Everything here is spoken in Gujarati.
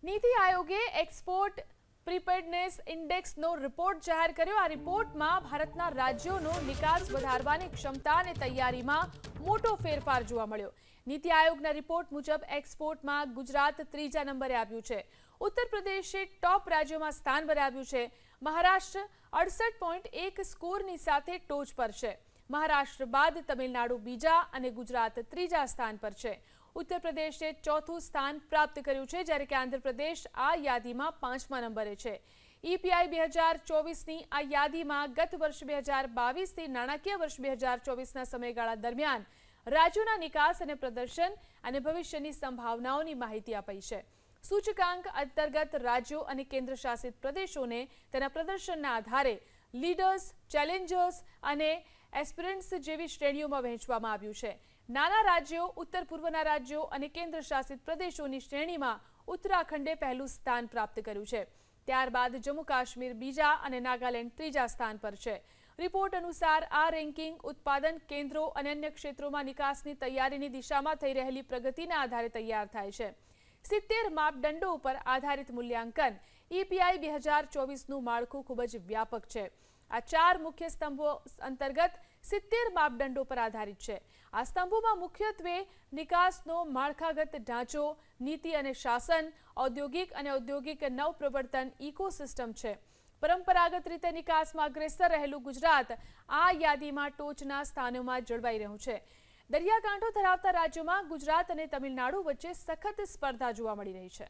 નીતિ આયોગે એક્સપોર્ટ પ્રીપેડનેસ ઇન્ડેક્સનો રિપોર્ટ જાહેર કર્યો। આ રિપોર્ટમાં ભારતના રાજ્યોનો નિકાસ વધારવાની ક્ષમતા અને તૈયારીમાં મોટો ફેરફાર જોવા મળ્યો। નીતિ આયોગના રિપોર્ટ મુજબ એક્સપોર્ટમાં ગુજરાત ત્રીજા નંબરે આવ્યું છે। ઉત્તર પ્રદેશે ટોપ રાજ્યોમાં સ્થાન બનાવ્યું છે। મહારાષ્ટ્ર 68.1 સ્કોરની સાથે ટોચ પર છે। મહારાષ્ટ્ર બાદ તમિલનાડુ બીજા અને ગુજરાત ત્રીજા સ્થાન પર છે। ઉત્તર પ્રદેશે ચોથું સ્થાન પ્રાપ્ત કર્યું છે, જ્યારે કે આંધ્રપ્રદેશ આ યાદીમાં 5મા નંબરે છે। ઈપીઆઈ 2024ની આ યાદીમાં ગત વર્ષ 2022થી નાણાકીય વર્ષ 2024ના સમયગાળા દરમિયાન રાજ્યોના નિકાસ અને પ્રદર્શન અને ભવિષ્યની સંભાવનાઓની માહિતી અપાઈ છે। સૂચકાંક અંતર્ગત રાજ્યો અને કેન્દ્રશાસિત પ્રદેશોને તેના પ્રદર્શનના આધારે લીડર્સ, ચેલેન્જર્સ અને એસ્પિરન્ટ્સ જેવી શ્રેણીઓમાં વહેંચવામાં આવ્યું છે। નાના રાજ્યો, ઉત્તર પૂર્વના રાજ્યો અને કેન્દ્રશાસિત પ્રદેશોની શ્રેણીમાં ઉત્તરાખંડે પહેલું સ્થાન પ્રાપ્ત કર્યું છે। ત્યારબાદ જમ્મુ કાશ્મીર બીજા અને નાગાલેન્ડ ત્રીજા સ્થાન પર છે। રિપોર્ટ અનુસાર આ રેન્કિંગ ઉત્પાદન કેન્દ્રો અને અન્ય ક્ષેત્રોમાં નિકાસની તૈયારીની દિશામાં થઈ રહેલી પ્રગતિના આધારે તૈયાર થાય છે। 70 માપદંડો ઉપર આધારિત મૂલ્યાંકન ઈપીઆઈ 2024નું માળખું ખૂબ જ વ્યાપક છે। આ 4 મુખ્ય સ્તંભો અંતર્ગત 70 માપદંડો પર આધારિત છે। આ સ્તંભોમાં મુખ્યત્વે નિકાસનો માળખાગત ઢાંચો, નીતિ અને શાસન, ઔદ્યોગિક અને ઔદ્યોગિક નવપ્રવર્તન ઇકોસિસ્ટમ છે। પરંપરાગત રીતે નિકાસમાં અગ્રેસર રહેલું ગુજરાત આ યાદીમાં ટોચના સ્થાનોમાં જળવાઈ રહ્યું છે। દરિયાકાંઠો ધરાવતા રાજ્યોમાં ગુજરાત અને તમિલનાડુ વચ્ચે સખત સ્પર્ધા જોવા મળી રહી છે।